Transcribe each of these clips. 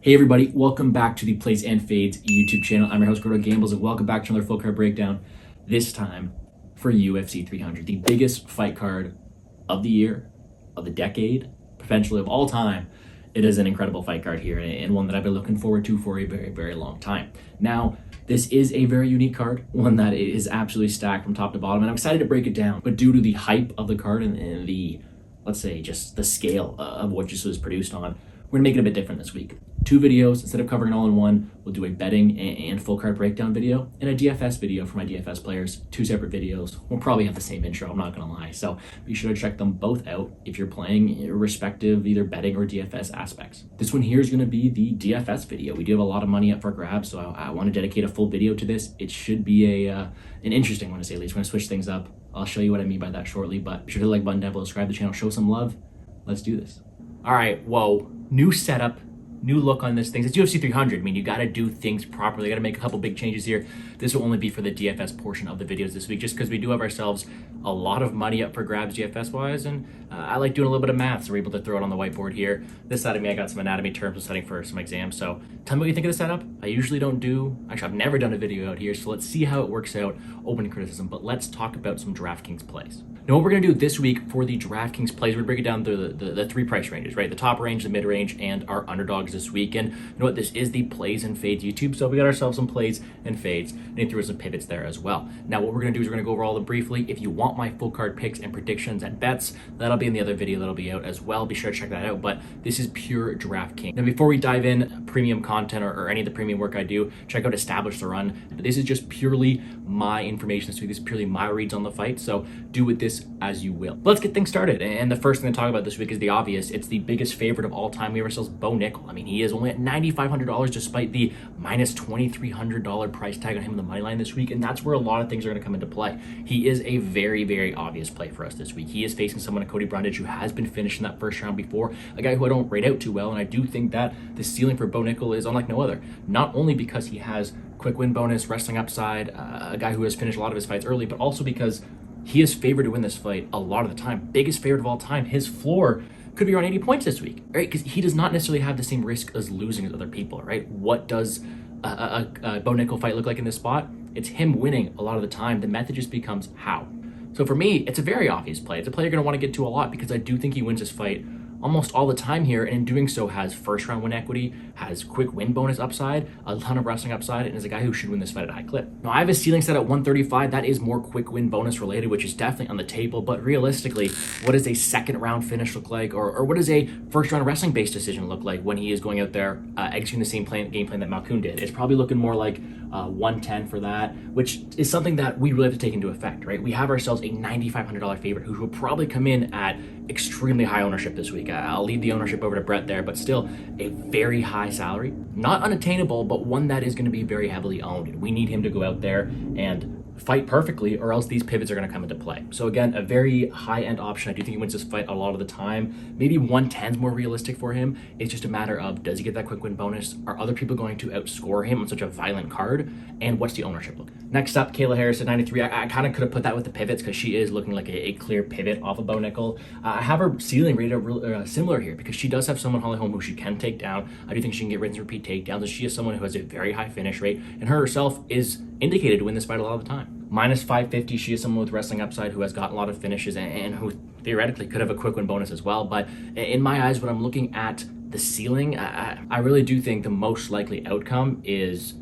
Hey everybody, welcome back to the Plays and Fades YouTube channel. I'm your host, Gordo Gambles, and welcome back to another full card breakdown, this time for UFC 300, the biggest fight card of the year, of the decade, potentially of all time. It is an incredible fight card here, and one that I've been looking forward to for a very, very long time. Now, this is a very unique card, one that is absolutely stacked from top to bottom, and I'm excited to break it down. But due to the hype of the card and the, let's say, just the scale of what just was produced on, we're gonna make it a bit different this week. 2 videos, instead of covering it all in one, we'll do a betting and full card breakdown video and a DFS video for my DFS players. 2 separate videos. We'll probably have the same intro, I'm not gonna lie. So be sure to check them both out if you're playing respective either betting or DFS aspects. This one here is gonna be the DFS video. We do have a lot of money up for grabs, so I wanna dedicate a full video to this. It should be an interesting one to say at least. We're gonna switch things up. I'll show you what I mean by that shortly, but be sure to like button down below, subscribe to the channel, show some love. Let's do this. All right, whoa, new setup. New look on this thing. It's UFC 300. I mean, you got to do things properly. You got to make a couple big changes here. This will only be for the DFS portion of the videos this week, just because we do have ourselves a lot of money up for grabs DFS-wise, and I like doing a little bit of math, so we're able to throw it on the whiteboard here. This side of me, I got some anatomy terms I'm studying for some exams, so tell me what you think of the setup. I usually don't do, actually, I've never done a video out here, so let's see how it works out, open criticism, but let's talk about some DraftKings plays. Now, what we're going to do this week for the DraftKings plays, we're going to break it down to the 3 price ranges, right? The top range, the mid range, and our underdogs this week. And you know what? This is the Plays and Fades YouTube, so we got ourselves some plays and fades, and he threw some pivots there as well. Now, what we're going to do is we're going to go over all of them briefly. If you want my full card picks and predictions and bets, that'll be in the other video that'll be out as well. Be sure to check that out, but this is pure DraftKings. Now, before we dive in, premium content or any of the premium work I do, check out Establish the Run. This is just purely my information this week. This is purely my reads on the fight, so do with this as you will. Let's get things started. And the first thing to talk about this week is the obvious. It's the biggest favorite of all time. We have ourselves Bo Nickal. I mean, he is only at $9,500 despite the minus $2,300 price tag on him in the money line this week. And that's where a lot of things are going to come into play. He is a very, very obvious play for us this week. He is facing someone like Cody Brundage, who has been finished in that first round before, a guy who I don't rate out too well. And I do think that the ceiling for Bo Nickal is unlike no other. Not only because he has quick win bonus, wrestling upside, a guy who has finished a lot of his fights early, but also because he is favored to win this fight a lot of the time. Biggest favorite of all time. His floor could be around 80 points this week, right? Because he does not necessarily have the same risk as losing as other people, right? What does a Bo Nickal fight look like in this spot? It's him winning a lot of the time. The method just becomes how. So for me, it's a very obvious play. It's a play you're going to want to get to a lot because I do think he wins this fight almost all the time here, and in doing so has first round win equity, has quick win bonus upside, a ton of wrestling upside, and is a guy who should win this fight at a high clip. Now, I have a ceiling set at 135. That is more quick win bonus related, which is definitely on the table, but realistically, what does a second round finish look like, or what does a first round wrestling based decision look like when he is going out there executing the same game plan that Malkoun did? It's probably looking more like 110 for that, which is something that we really have to take into effect, right? We have ourselves a $9,500 favorite who will probably come in at extremely high ownership this week. I'll leave the ownership over to Brett there, but still a very high salary. Not unattainable, but one that is going to be very heavily owned. And we need him to go out there and fight perfectly, or else these pivots are going to come into play. So again, a very high-end option. I do think he wins this fight a lot of the time. Maybe 110 is more realistic for him. It's just a matter of, does he get that quick win bonus? Are other people going to outscore him on such a violent card? And what's the ownership look? Next up, Kayla Harris at 93. I kind of could have put that with the pivots because she is looking like a clear pivot off of Bo Nickal. I have her ceiling rated similar here because she does have someone, Holly Holm, who she can take down. I do think she can get rinse and repeat takedowns, and she is someone who has a very high finish rate, and her herself is indicated to win this fight a lot of the time. Minus 550, she is someone with wrestling upside who has gotten a lot of finishes and who theoretically could have a quick win bonus as well. But in my eyes, when I'm looking at the ceiling, I really do think the most likely outcome is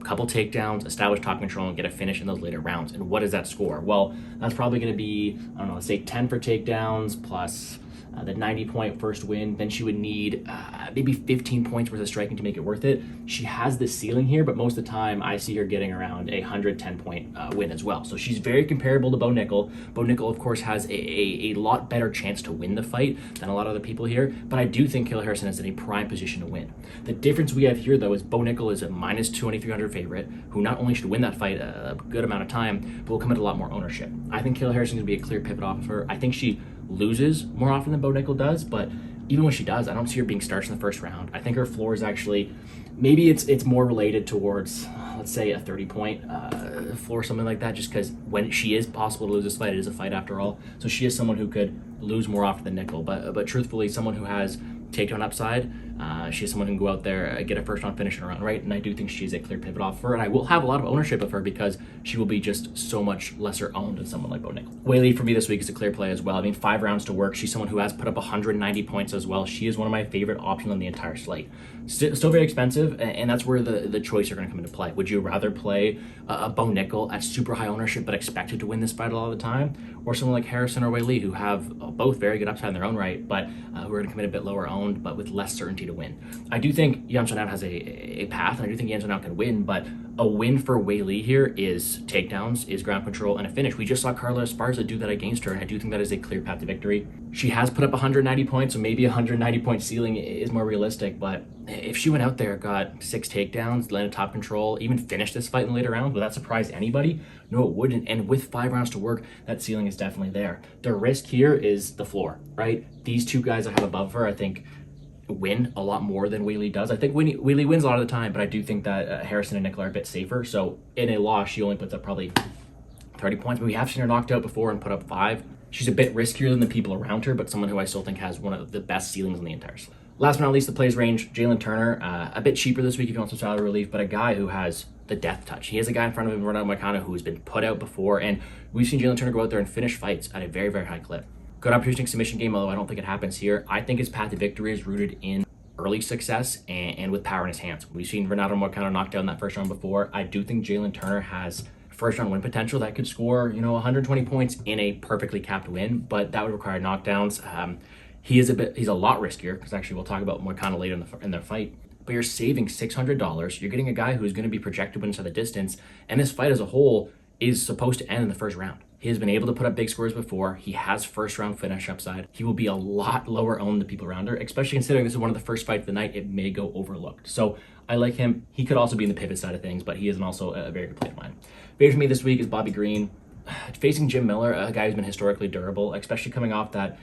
a couple takedowns, establish top control, and get a finish in those later rounds. And what does that score? Well, that's probably going to be, I don't know, let's say 10 for takedowns plus the 90-point first win. Then she would need maybe 15 points worth of striking to make it worth it. She has the ceiling here, but most of the time I see her getting around a 110-point win as well. So she's very comparable to Bo Nickal. Bo Nickal, of course, has a lot better chance to win the fight than a lot of other people here, but I do think Kayla Harrison is in a prime position to win. The difference we have here, though, is Bo Nickal is a minus 2,300 favorite who not only should win that fight a good amount of time, but will come at a lot more ownership. I think Kayla Harrison is going to be a clear pivot off of her. I think she loses more often than Bo Nickal does, but even when she does, I don't see her being starched in the first round. I think her floor is actually, maybe it's more related towards, let's say, a 30-point floor, something like that, just because when she is possible to lose this fight, it is a fight after all. So she is someone who could lose more often than Nickal, but truthfully, someone who has takedown upside, She's someone who can go out there, get a first round finish in her own right, and I do think she's a clear pivot off her, and I will have a lot of ownership of her because she will be just so much lesser owned than someone like Bo Nickel. Weili for me this week is a clear play as well. I mean, 5 rounds to work. She's someone who has put up 190 points as well. She is one of my favorite options on the entire slate. Still very expensive, and that's where the choice are going to come into play. Would you rather play a Bo Nickel at super high ownership but expected to win this fight a lot of the time, or someone like Harrison or Weili who have both very good upside in their own right, but who are going to come in a bit lower owned but with less certainty to win? I do think Yan Xiaonan has a path, and I do think Yan Xiaonan can win, but a win for Weili here is takedowns, is ground control, and a finish. We just saw Carla Esparza do that against her, and I do think that is a clear path to victory. She has put up 190 points, so maybe 190 point ceiling is more realistic, but if she went out there, got 6 takedowns, landed top control, even finished this fight in the later rounds, would that surprise anybody? No, it wouldn't. And with 5 rounds to work, that ceiling is definitely there. The risk here is the floor, right? These 2 guys I have above her, I think, win a lot more than Weili does. I think Weili wins a lot of the time, but I do think that Harrison and Nickel are a bit safer. So in a loss, she only puts up probably 30 points, but we have seen her knocked out before and put up 5. She's a bit riskier than the people around her, but someone who I still think has one of the best ceilings in the entire slate. Last but not least, the plays range, Jalen Turner, a bit cheaper this week if you want some salary relief, but a guy who has the death touch. He has a guy in front of him, Ronaldo Moicano, who's been put out before, and we've seen Jalen Turner go out there and finish fights at a very, very high clip. Good opportunistic submission game, although I don't think it happens here. I think his path to victory is rooted in early success and with power in his hands. We've seen Ronaldo Moicano knocked down that first round before. I do think Jalen Turner has first round win potential that could score, 120 points in a perfectly capped win, but that would require knockdowns. He's a lot riskier because actually we'll talk about Moicano later in the fight. But you're saving $600. You're getting a guy who's going to be projected inside the distance, and this fight as a whole is supposed to end in the first round. He has been able to put up big scores before. He has first round finish upside. He will be a lot lower owned than people around her, especially considering this is one of the first fights of the night. It may go overlooked. So I like him. He could also be in the pivot side of things, but he is also a very good play of mine. Favorite for me this week is Bobby Green. Facing Jim Miller, a guy who's been historically durable, especially coming off that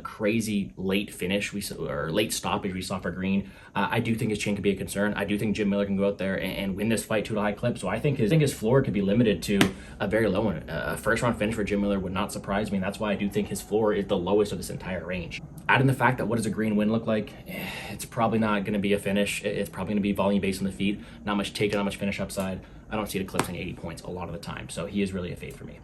crazy late finish or late stoppage we saw for Green. I do think his chin could be a concern. I do think Jim Miller can go out there and win this fight to a high clip. So I think his floor could be limited to a very low one. A first round finish for Jim Miller would not surprise me. And that's why I do think his floor is the lowest of this entire range. Add in the fact that what does a Green win look like? It's probably not going to be a finish. It's probably going to be volume based on the feet. Not much takedown, not much finish upside. I don't see it eclipsing 80 points a lot of the time. So he is really a fade for me.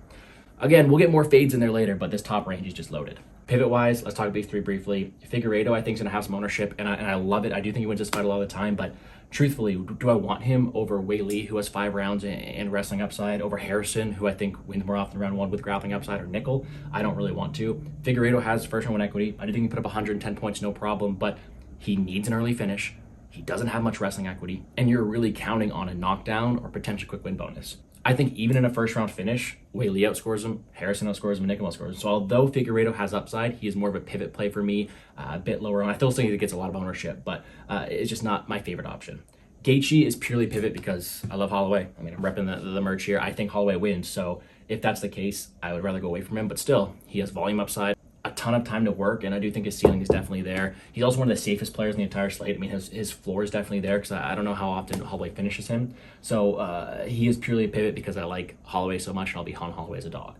Again, we'll get more fades in there later, but this top range is just loaded. Pivot-wise, let's talk big 3 briefly. Figueiredo, I think, is going to have some ownership, and I love it. I do think he wins this fight a lot of the time, but truthfully, do I want him over Weili, who has 5 rounds and wrestling upside, over Harrison, who I think wins more often round 1 with grappling upside, or Nickel? I don't really want to. Figueiredo has first round win equity. I do think he put up 110 points, no problem, but he needs an early finish. He doesn't have much wrestling equity, and you're really counting on a knockdown or potential quick win bonus. I think even in a first round finish, Weili outscores him, Harrison outscores him, and Nickel outscores him. So although Figueiredo has upside, he is more of a pivot play for me, a bit lower on. I still think he gets a lot of ownership, but it's just not my favorite option. Gaethje is purely pivot because I love Holloway. I mean, I'm repping the merch here. I think Holloway wins. So if that's the case, I would rather go away from him. But still, he has volume upside, a ton of time to work, and I do think his ceiling is definitely there. He's also one of the safest players in the entire slate. I mean, his floor is definitely there because I don't know how often Holloway finishes him. So he is purely a pivot because I like Holloway so much, and I'll be on Holloway as a dog.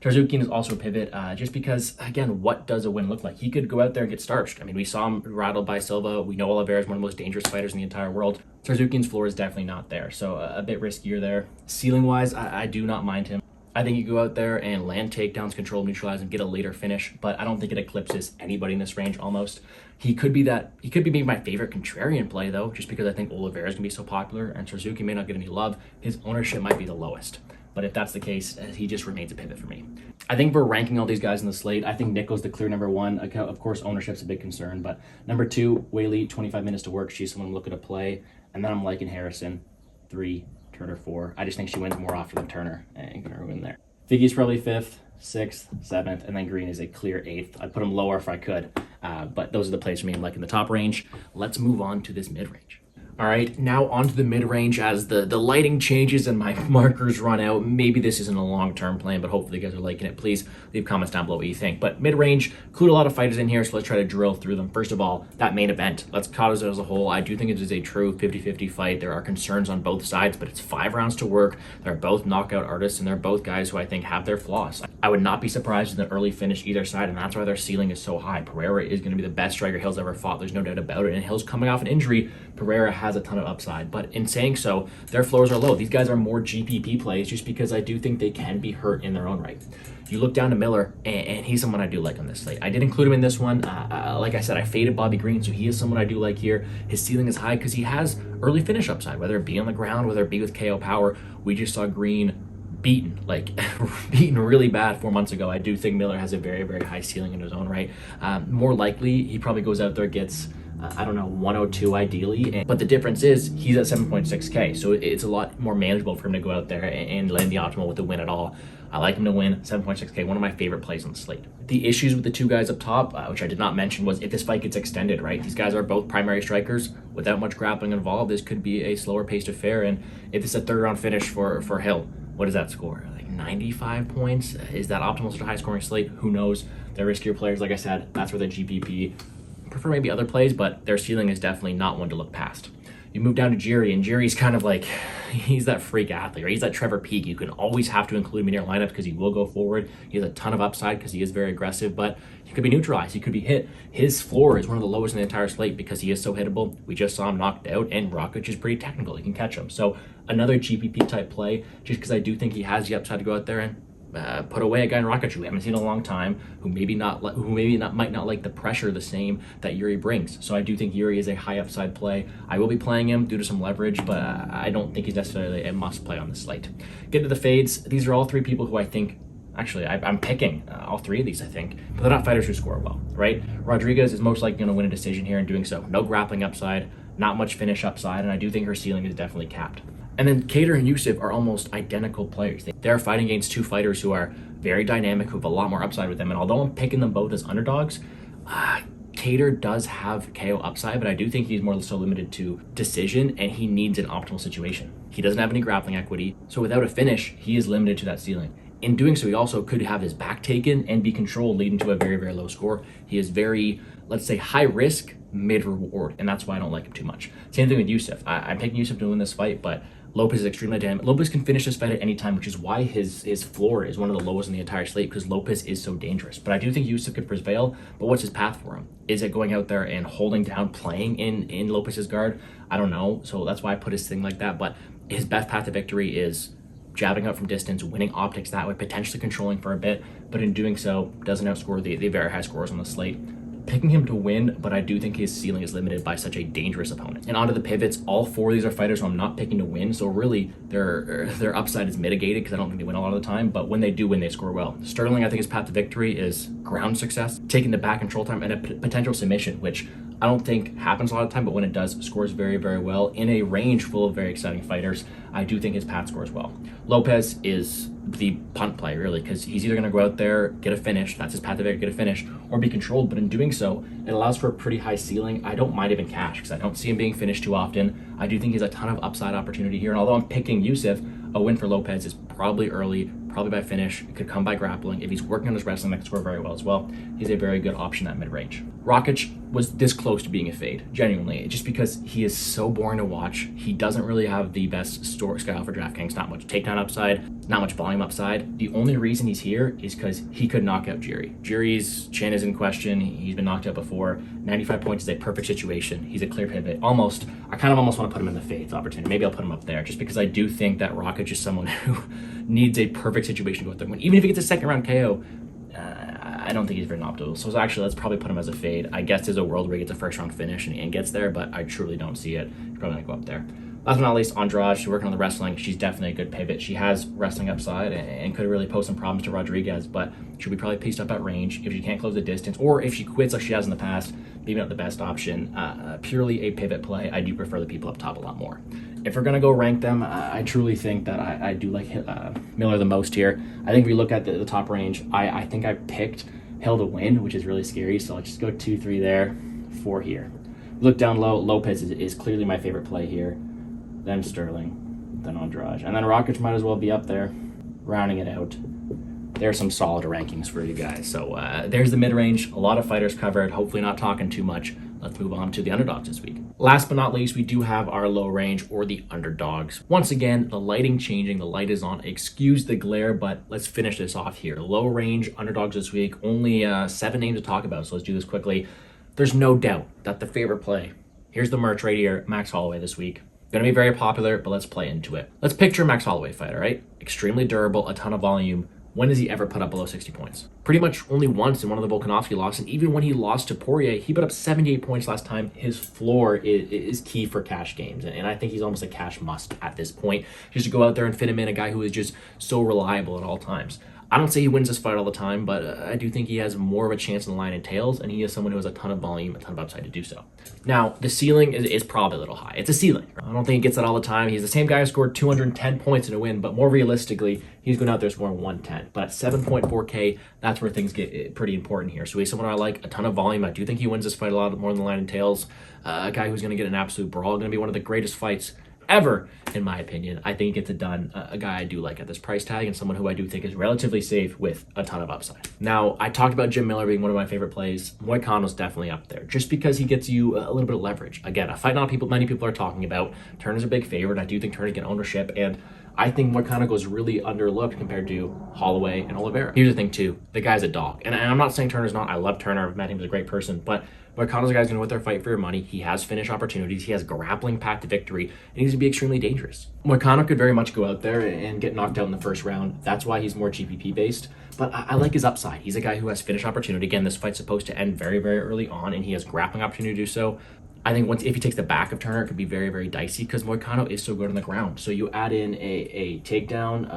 Tarzukian is also a pivot just because, again, what does a win look like? He could go out there and get starched. I mean, we saw him rattled by Silva. We know Oliveira is one of the most dangerous fighters in the entire world. Tarzukian's floor is definitely not there, so a bit riskier there. Ceiling-wise, I do not mind him. I think you go out there and land takedowns, control, neutralize, and get a later finish, but I don't think it eclipses anybody in this range almost. He could be maybe my favorite contrarian play, though, just because I think Oliveira is going to be so popular, and Tarzukian may not get any love. His ownership might be the lowest. But if that's the case, he just remains a pivot for me. I think for ranking all these guys in the slate, I think Nickel's the clear number 1. Of course, ownership's a big concern, but number 2, Weili, 25 minutes to work. She's someone I'm looking to play. And then I'm liking Harrison, 3, Turner 4. I just think she wins more often than Turner and going to win there. Figgy's probably 5th, 6th, 7th, and then Green is a clear 8th. I'd put him lower if I could, but those are the plays for me. I'm liking the top range. Let's move on to this mid-range. All right, now onto the mid-range as the lighting changes and my markers run out. Maybe this isn't a long-term plan, but hopefully you guys are liking it. Please leave comments down below what you think. But mid-range, include a lot of fighters in here, so let's try to drill through them. First of all, that main event. Let's cut it as a whole. I do think it is a true 50-50 fight. There are concerns on both sides, but it's 5 rounds to work. They're both knockout artists, and they're both guys who I think have their flaws. I would not be surprised with an early finish either side, and that's why their ceiling is so high. Pereira is going to be the best striker Hill's ever fought. There's no doubt about it. And Hill's coming off an injury. Pereira has a ton of upside. But in saying so, their floors are low. These guys are more GPP plays just because I do think they can be hurt in their own right. You look down to Miller, and he's someone I do like on this slate. I did include him in this one. Like I said, I faded Bobby Green, so he is someone I do like here. His ceiling is high because he has early finish upside, whether it be on the ground, whether it be with KO power. We just saw Green beaten really bad 4 months ago. I do think Miller has a very, very high ceiling in his own right. More likely, he probably goes out there, gets, 102 ideally. But the difference is he's at 7.6K, so it's a lot more manageable for him to go out there and land the optimal with the win at all. I like him to win, 7.6K, one of my favorite plays on the slate. The issues with the two guys up top, which I did not mention, was if this fight gets extended, right? These guys are both primary strikers. Without much grappling involved, this could be a slower paced affair. And if it's a third round finish for Hill, what does that score? Like 95 points? Is that optimal to a high scoring slate? Who knows? They're riskier players, like I said. That's where the GPP prefer maybe other plays, but their ceiling is definitely not one to look past. You move down to Jiri, and Jiri's kind of like, he's that freak athlete, or he's that Trevor Peak. You can always have to include him in your lineup because he will go forward. He has a ton of upside because he is very aggressive, but he could be neutralized. He could be hit. His floor is one of the lowest in the entire slate because he is so hittable. We just saw him knocked out, and Rakic is pretty technical. He can catch him. So another GPP type play, just because I do think he has the upside to go out there and put away a guy in Rakic who we haven't seen in a long time, who might not like the pressure the same that Yuri brings. So I do think Yuri is a high upside play. I will be playing him due to some leverage, but I don't think he's necessarily a must play on the slate. Get to the fades. These are all three people who I think, actually, I'm picking all three of these, I think, but they're not fighters who score well, right? Rodriguez is most likely going to win a decision here in doing so. No grappling upside, not much finish upside, and I do think her ceiling is definitely capped. And then Kattar and Yusuf are almost identical players. They're fighting against two fighters who are very dynamic, who have a lot more upside with them. And although I'm picking them both as underdogs, Kattar does have KO upside, but I do think he's more so limited to decision, and he needs an optimal situation. He doesn't have any grappling equity, so without a finish, he is limited to that ceiling. In doing so, he also could have his back taken and be controlled, leading to a very, very low score. He is very, let's say, high risk, mid reward, and that's why I don't like him too much. Same thing with Yusuf. I'm picking Yusuf to win this fight, but Lopez is extremely dynamic. Lopez can finish this fight at any time, which is why his floor is one of the lowest in the entire slate, because Lopez is so dangerous. But I do think Yusuf could prevail, but what's his path for him? Is it going out there and holding down, playing in Lopez's guard? I don't know, so that's why I put his thing like that, but his best path to victory is jabbing out from distance, winning optics that way, potentially controlling for a bit, but in doing so, doesn't outscore the very high scores on the slate. Picking him to win, but I do think his ceiling is limited by such a dangerous opponent. And onto the pivots, all four of these are fighters who I'm not picking to win, so really their upside is mitigated because I don't think they win a lot of the time, but when they do win, they score well. Sterling, I think his path to victory is ground success, taking the back control time, and a potential submission, which I don't think happens a lot of the time, but when it does, scores very, very well. In a range full of very exciting fighters, I do think his path scores well. Lopez is the punt play, really, because he's either going to go out there, get a finish, that's his path to victory, get a finish, or be controlled, but in doing so, it allows for a pretty high ceiling. I don't mind even cash, because I don't see him being finished too often. I do think he's a ton of upside opportunity here, and although I'm picking Yusuf, a win for Lopez is probably early, probably by finish. It could come by grappling. If he's working on his wrestling, that could score very well as well. He's a very good option at mid-range. Rakic was this close to being a fade, genuinely, just because he is so boring to watch. He doesn't really have the best style for DraftKings, not much takedown upside, not much volume upside. The only reason he's here is because he could knock out Jiri. Jiri's chin is in question. He's been knocked out before. 95 points is a perfect situation. He's a clear pivot. I kind of almost want to put him in the fades opportunity. Maybe I'll put him up there, just because I do think that Rakic is someone who needs a perfect situation to go out there. Even if he gets a second round KO, I don't think he's very optimal. So actually, let's probably put him as a fade. I guess there's a world where he gets a first round finish and gets there, but I truly don't see it. He's probably gonna go up there. Last but not least, Andrade, she's working on the wrestling. She's definitely a good pivot. She has wrestling upside and could really pose some problems to Rodriguez, but she'll be probably paced up at range if she can't close the distance, or if she quits like she has in the past, maybe not the best option. Purely a pivot play. I do prefer the people up top a lot more. If we're gonna go rank them, I truly think that I do like Miller the most here. I think if we look at the top range, I think I picked Hill to win, which is really scary. So I'll just go 2, 3 there, 4 here. Look down low, Lopez is clearly my favorite play here. Then Sterling, then Andrade. And then Rakic might as well be up there, rounding it out. There's some solid rankings for you guys. So there's the mid-range, a lot of fighters covered, hopefully not talking too much. let's move on to the underdogs this week. Last but not least, we do have our low range or the underdogs. Once again, the lighting changing, the light is on. Excuse the glare, but let's finish this off here. Low range underdogs this week, only 7 names to talk about, so let's do this quickly. There's no doubt that the favorite play, here's the merch right here, Max Holloway this week. Gonna be very popular, but let's play into it. Let's picture Max Holloway fighter, right? Extremely durable, a ton of volume. When has he ever put up below 60 points? Pretty much only once in one of the Volkanovski losses. And even when he lost to Poirier, he put up 78 points last time. His floor is key for cash games. And I think he's almost a cash must at this point. Just to go out there and fit him in, a guy who is just so reliable at all times. I don't say he wins this fight all the time, but I do think he has more of a chance in the line and tails, and he is someone who has a ton of volume, a ton of upside to do so. Now, the ceiling is probably a little high. It's a ceiling. I don't think he gets that all the time. He's the same guy who scored 210 points in a win, but more realistically, he's going out there scoring 110. But at 7.4K, that's where things get pretty important here. So he's someone I like, a ton of volume. I do think he wins this fight a lot more than the line and tails. A guy who's going to get an absolute brawl, going to be one of the greatest fights ever, in my opinion. I think he gets it done. A guy I do like at this price tag, and someone who I do think is relatively safe with a ton of upside. Now, I talked about Jim Miller being one of my favorite plays. Moicano's definitely up there, just because he gets you a little bit of leverage. Again, a fight many people are talking about. Turner's a big favorite. I do think Turner get ownership, and I think Moicano goes really underlooked compared to Holloway and Oliveira. Here's the thing too, the guy's a dog. And I'm not saying Turner's not. I love Turner. I've met him. He's a great person, but Moicano's a guy who's going to go out there fight for your money. He has finish opportunities. He has grappling path to victory, and he's going to be extremely dangerous. Moicano could very much go out there and get knocked out in the first round. That's why he's more GPP based, but I like his upside. He's a guy who has finish opportunity. Again, this fight's supposed to end very, very early on, and he has grappling opportunity to do so. I think if he takes the back of Turner, it could be very, very dicey because Moicano is so good on the ground. So you add in a takedown,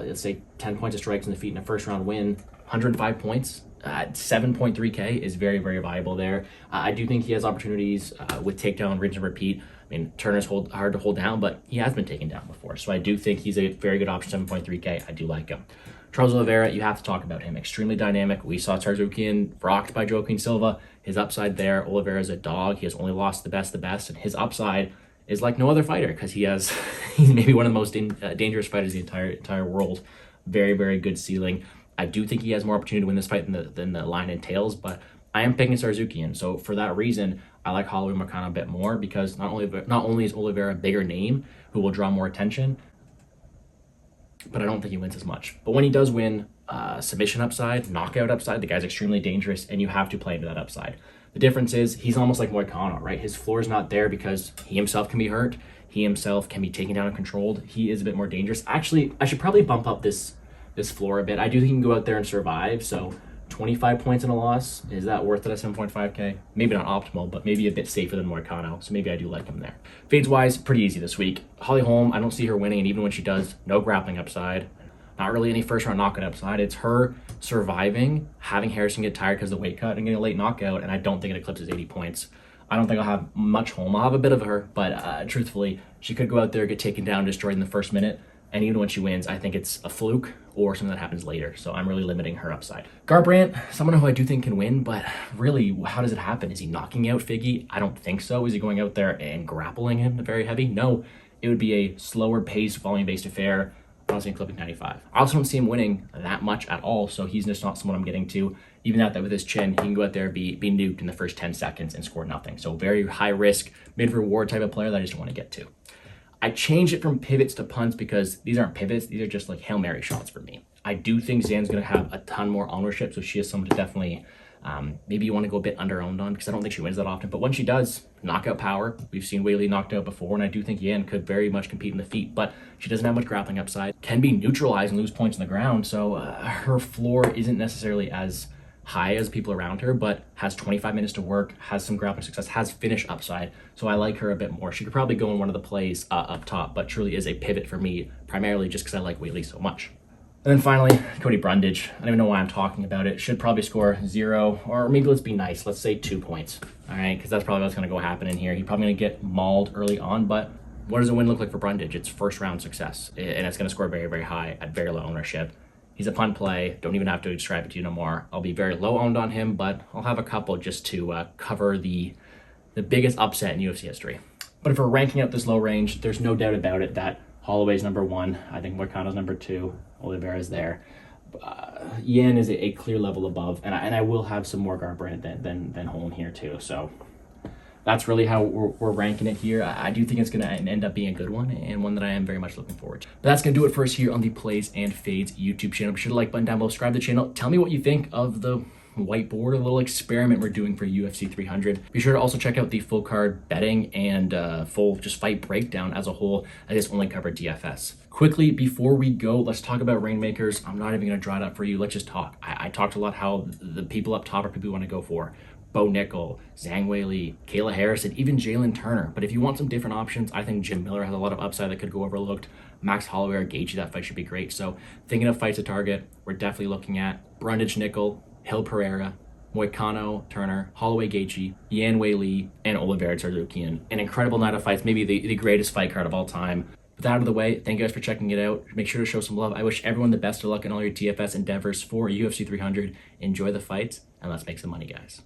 let's say 10 points of strikes in the feet in a first round win, 105 points at 7.3K is very, very viable there. I do think he has opportunities with takedown, rinse and repeat. I mean, Turner's hard to hold down, but he has been taken down before. So I do think he's a very good option, 7.3K. I do like him. Charles Oliveira, you have to talk about him. Extremely dynamic. We saw Tsarukyan rocked by Joaquin Silva. His upside there, Oliveira's a dog. He has only lost the best, and his upside is like no other fighter because he's maybe one of the most dangerous fighters in the entire world. Very, very good ceiling. I do think he has more opportunity to win this fight than the line entails, but I am picking Tsarukyan. So for that reason, I like Holloway Moicano a bit more because not only is Oliveira a bigger name who will draw more attention, but I don't think he wins as much. But when he does win, submission upside, knockout upside, the guy's extremely dangerous, and you have to play into that upside. The difference is he's almost like Moicano, right? His floor is not there because he himself can be hurt. He himself can be taken down and controlled. He is a bit more dangerous. Actually, I should probably bump up this floor a bit. I do think he can go out there and survive. So 25 points in a loss, is that worth it at 7.5K? Maybe not optimal, but maybe a bit safer than Moicano. So maybe I do like him there. Fades wise, pretty easy this week. Holly Holm, I don't see her winning, and even when she does, no grappling upside. Not really any first round knockout upside. It's her surviving, having Harrison get tired because of the weight cut and getting a late knockout, and I don't think it eclipses 80 points. I don't think I'll have much Holm. I'll have a bit of her, but truthfully, she could go out there, get taken down, destroyed in the first minute. And even when she wins, I think it's a fluke or something that happens later. So I'm really limiting her upside. Garbrandt, someone who I do think can win, but really, how does it happen? Is he knocking out Figgy? I don't think so. Is he going out there and grappling him very heavy? No, it would be a slower paced, volume-based affair. I don't see him clipping 95. I also don't see him winning that much at all, so he's just not someone I'm getting to. Even at that with his chin, he can go out there, be nuked in the first 10 seconds and score nothing. So very high risk, mid-reward type of player that I just don't want to get to. I changed it from pivots to punts because these aren't pivots. These are just like Hail Mary shots for me. I do think Zan's going to have a ton more ownership, so she is someone to definitely, maybe you want to go a bit under-owned on because I don't think she wins that often. But when she does, knockout power. We've seen Weili knocked out before, and I do think Yan could very much compete in the feet, but she doesn't have much grappling upside. Can be neutralized and lose points on the ground, so her floor isn't necessarily as high as people around her, but has 25 minutes to work, has some grappling success, has finish upside. So I like her a bit more. She could probably go in one of the plays up top, but truly is a pivot for me, primarily just because I like Weili so much. And then finally, Cody Brundage. I don't even know why I'm talking about it. Should probably score 0, or maybe let's be nice. Let's say 2 points, all right? Because that's probably what's going to go happen in here. He's probably going to get mauled early on, but what does a win look like for Brundage? It's first round success, and it's going to score very, very high at very low ownership. He's a punt play. Don't even have to describe it to you no more. I'll be very low owned on him, but I'll have a couple just to cover the biggest upset in UFC history. But if we're ranking out this low range, there's no doubt about it that Holloway's number 1. I think Moicano's number 2. Oliveira's there. Yan is a clear level above, and I will have some more Garbrandt than Holm here too. So that's really how we're ranking it here. I do think it's going to end up being a good one, and one that I am very much looking forward to. But that's going to do it for us here on the Plays and Fades YouTube channel. Be sure to like button down below, subscribe to the channel. Tell me what you think of the whiteboard, a little experiment we're doing for UFC 300. Be sure to also check out the full card betting and full just fight breakdown as a whole. I just only covered DFS. Quickly, before we go, let's talk about Reignmakers. I'm not even going to draw it up for you. Let's just talk. I talked a lot how the people up top are people we want to go for. Bo Nickel, Zhang Weili, Kayla Harrison, even Jalen Turner. But if you want some different options, I think Jim Miller has a lot of upside that could go overlooked. Max Holloway or Gaethje, that fight should be great. So thinking of fights to target, we're definitely looking at Brundage Nickel, Hill Pereira, Moicano Turner, Holloway Gaethje, Yan Weili, and Oliveira Tsarukyan. An incredible night of fights, maybe the greatest fight card of all time. With that out of the way, thank you guys for checking it out. Make sure to show some love. I wish everyone the best of luck in all your TFS endeavors for UFC 300. Enjoy the fights, and let's make some money, guys.